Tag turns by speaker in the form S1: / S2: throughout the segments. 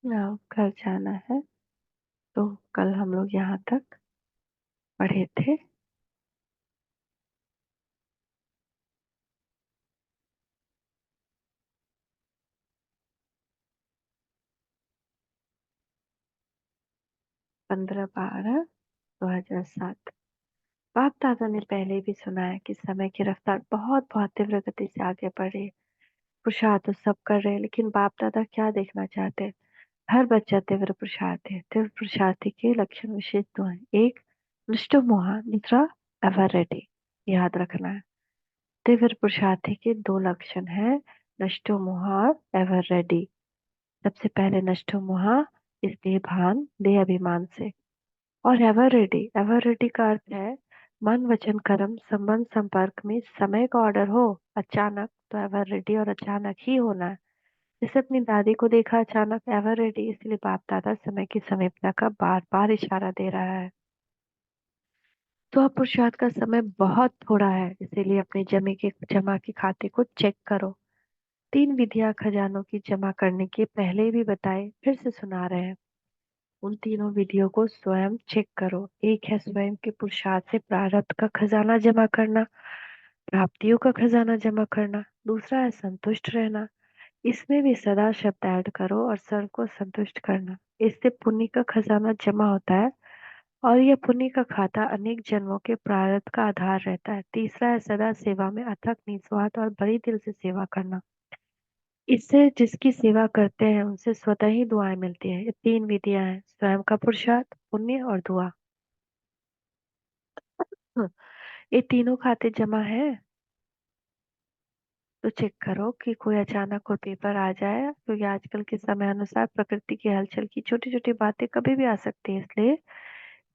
S1: घर जाना है। तो कल हम लोग यहाँ तक पढ़े थे। 15/12/2007। बाप दादा ने पहले भी सुना है कि समय की रफ्तार बहुत बहुत तीव्र गति से आगे बढ़ रही है। पुरुषार्थ तो सब कर रहे हैं, लेकिन बाप दादा क्या देखना चाहते हैं? हर बच्चा तीव्र पुरुषार्थ है। तीव्र पुरुषार्थी के लक्षण विशेष दो हैं। एक, निष्ठुर मुहा, दूसरा एवर रेडी। याद रखना है। तीव्र पुरुषार्थी के दो लक्षण हैं, नष्टो मुहा और एवर रेडी। सबसे पहले नष्टो मुहा, इस देह भान देह अभिमान से। और एवर रेडी का अर्थ है मन वचन कर्म संबंध संपर्क में समय का ऑर्डर हो अचानक, तो एवर रेडी और अचानक ही होना है। जैसे अपनी दादी को देखा अचानक, एवर रेडी। इसलिए बाप दादा समय की समीपता का बार बार इशारा दे रहा है। तो अब पुरुषार्थ का समय बहुत थोड़ा है, इसीलिए अपने जमा के खाते को चेक करो। 3 विधियां खजानों की जमा करने के पहले भी बताए, फिर से सुना रहे हैं। उन तीनों विधियों को स्वयं चेक करो। एक है स्वयं के पुरुषार्थ से प्रारब्ध का खजाना जमा करना, प्राप्तियों का खजाना जमा करना। दूसरा है संतुष्ट रहना। इसमें भी सदा शब्द ऐड करो और सर्व को संतुष्ट करना। इससे पुण्य का खजाना जमा होता है और यह पुण्य का खाता अनेक जन्मों के प्रारब्ध का आधार रहता है। तीसरा है सदा सेवा में अथक निस्वार्थ और बड़ी दिल से सेवा करना। इससे जिसकी सेवा करते हैं उनसे स्वतः ही दुआएं मिलती हैं। ये 3 विधियां हैं, स्वयं का पुरुषार्थ, पुण्य और दुआ। हम्म, ये तीनों खाते जमा है तो चेक करो कि कोई अचानक कोई पेपर आ जाए, क्योंकि आजकल के समय अनुसार प्रकृति की हलचल की छोटी छोटी बातें कभी भी आ सकती है। इसलिए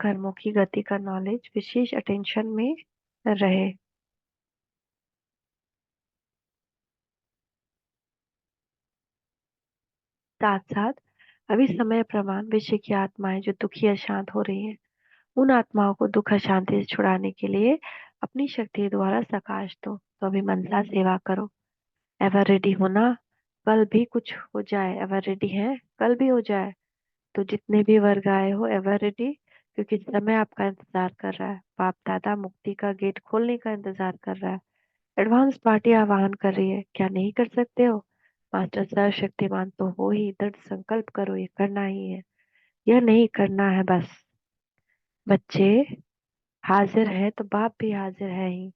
S1: कर्मों की गति का नॉलेज विशेष अटेंशन में रहे। साथ साथ अभी समय प्रमाण विश्व की आत्माएं जो दुखी अशांत हो रही हैं, उन आत्माओं को दुख अशांति से छुड़ाने के लिए अपनी शक्ति द्वारा प्रकाश दो। तो अभी मनसा सेवा करो। एवर रेडी होना, कल भी कुछ हो जाए एवर रेडी है, कल भी हो जाए। तो जितने भी वर्ग आए हो एवर रेडी, क्योंकि समय आपका इंतजार कर रहा है। बाप दादा मुक्ति का गेट खोलने का इंतजार कर रहा है। एडवांस पार्टी आह्वान कर रही है, क्या नहीं कर सकते हो? मास्टर सर्वशक्तिमान तो हो ही, दृढ़ संकल्प करो, ये करना ही है। यह नहीं करना है बस। बच्चे हाजिर है तो बाप भी हाजिर है ही।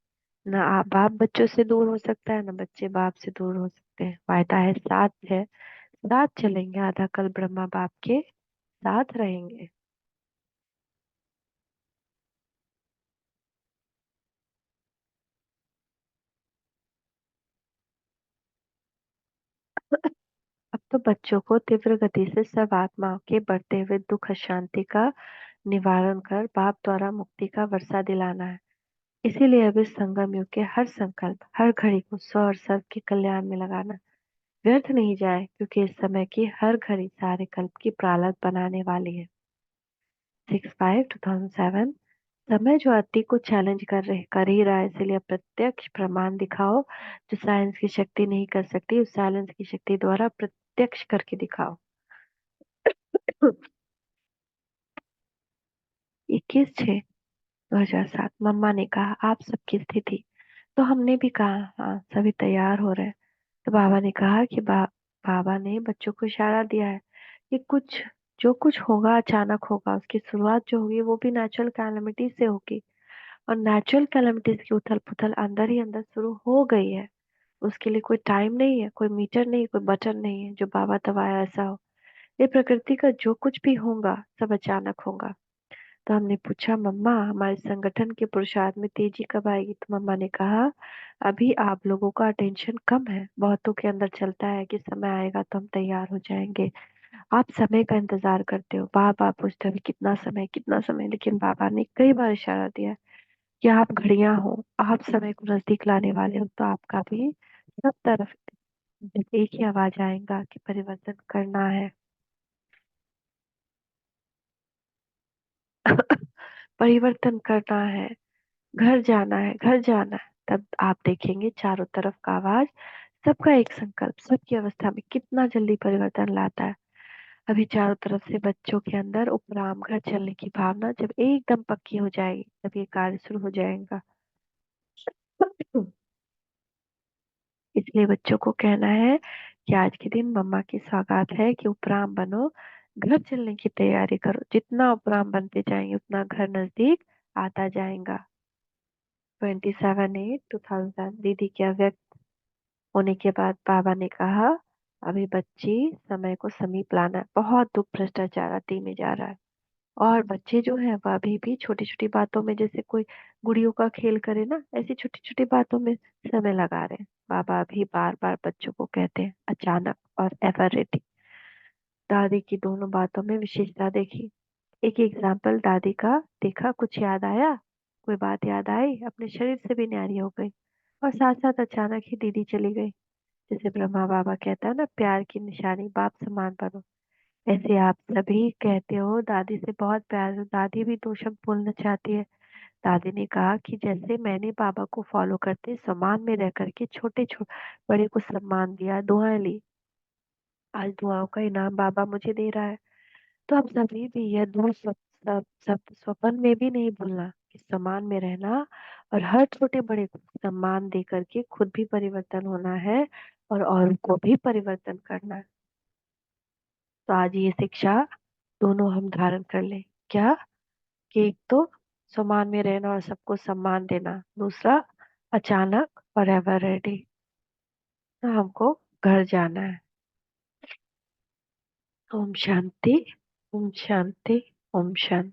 S1: न आप बाप बच्चों से दूर हो सकता है, न बच्चे बाप से दूर हो सकते हैं। वायदा है, साथ है, साथ चलेंगे। आधा कल ब्रह्मा बाप के साथ रहेंगे। अब तो बच्चों को तीव्र गति से सब आत्माओं के बढ़ते हुए दुख अशांति का निवारण कर बाप द्वारा मुक्ति का वर्षा दिलाना है। इसीलिए अब इस संगम युग के हर संकल्प, हर घड़ी को स्व और सर्व के कल्याण में लगाना व्यर्थ नहीं जाए, क्योंकि इस समय की हर घड़ी सारे कल्प की प्रालब्ध बनाने वाली है। 6/5/2007। समय जो अति को चैलेंज कर ही रहा है, इसलिए प्रत्यक्ष प्रमाण दिखाओ। जो साइंस की शक्ति नहीं कर सकती, उस साइलेंस की शक्ति द्वारा प्रत्यक्ष करके दिखाओ। 21/6/2007। मम्मा ने कहा आप सबकी स्थिति। तो हमने भी कहा हाँ, सभी तैयार हो रहे हैं। तो बाबा ने कहा कि बाबा ने बच्चों को इशारा दिया है कि कुछ जो कुछ होगा अचानक होगा, उसकी शुरुआत जो होगी वो भी नेचुरल कैलामिटी से होगी। और नेचुरल कैलामिटीज की उथल पुथल अंदर ही अंदर शुरू हो गई है। उसके लिए कोई टाइम नहीं है, कोई मीटर नहीं, कोई बटन नहीं है जो बाबा दबाया ऐसा हो। ये प्रकृति का जो कुछ भी होगा सब अचानक होगा। तो हमने पूछा मम्मा हमारे संगठन के पुरुषार्थ में तेजी कब आएगी? तो मम्मा ने कहा अभी आप लोगों का अटेंशन कम है, बहुतों के अंदर चलता है कि समय आएगा तो हम तैयार हो जाएंगे। आप समय का इंतजार करते हो, बार बार पूछते हो अभी कितना समय कितना समय, लेकिन बाबा ने कई बार इशारा दिया कि आप घड़ियां हो, आप समय को नजदीक लाने वाले हो। तो आपका भी सब तरफ एक ही आवाज आएगा कि परिवर्तन करना है। परिवर्तन करना है, घर जाना है, घर जाना है। तब आप देखेंगे चारों तरफ का आवाज, सबका एक संकल्प सबकी अवस्था में कितना जल्दी परिवर्तन लाता है। अभी चारों तरफ से बच्चों के अंदर उपराम घर चलने की भावना जब एकदम पक्की हो जाएगी तब ये कार्य शुरू हो जाएगा। इसलिए बच्चों को कहना है कि आज के दिन मम्मा की सौगात है कि उपराम बनो, घर चलने की तैयारी करो। जितना उपराम बनते जाएंगे उतना घर नजदीक आता जाएगा। 27/8/2000 दीदी के व्यक्त होने के बाद बाबा ने कहा, अभी बच्ची समय को समीप लाना है। बहुत दुख भ्रष्टाचार अति में जा रहा है। और बच्चे जो है वह अभी भी छोटी छोटी बातों में, जैसे कोई गुड़ियों का खेल करे ना, ऐसी छोटी छोटी बातों में समय लगा रहे हैं। बाबा अभी बार बार बच्चों को कहते हैं अचानक और एवर रेडी। दादी की दोनों बातों में विशेषता देखी। एक एग्जाम्पल दादी का देखा, कुछ याद आया, कोई बात याद आई, अपने शरीर से भी न्यारी हो गई। और साथ साथ अचानक ही दीदी चली गई। जैसे ब्रह्मा बाबा कहता है ना, प्यार की निशानी बाप समान बनो। ऐसे आप सभी कहते हो दादी से बहुत प्यार है। दादी भी दो शब्द बोलना चाहती है। दादी ने कहा कि जैसे मैंने बाबा को फॉलो करते सम्मान में रह करके छोटे छोटे बड़े को सम्मान दिया, दुआएं ली, आज दुआओं का इनाम बाबा मुझे दे रहा है। तो आप सभी भी यह दो सब स्वप्न में भी नहीं भूलना कि सम्मान में रहना और हर छोटे बड़े को सम्मान दे करके खुद भी परिवर्तन होना है और औरों को भी परिवर्तन करना है। तो आज ये शिक्षा दोनों हम धारण कर ले। क्या? कि एक तो सम्मान में रहना और सबको सम्मान देना, दूसरा अचानक और एवर रेडी। तो हमको घर जाना है। ओम शांति। ओम शांति। ओम शांति।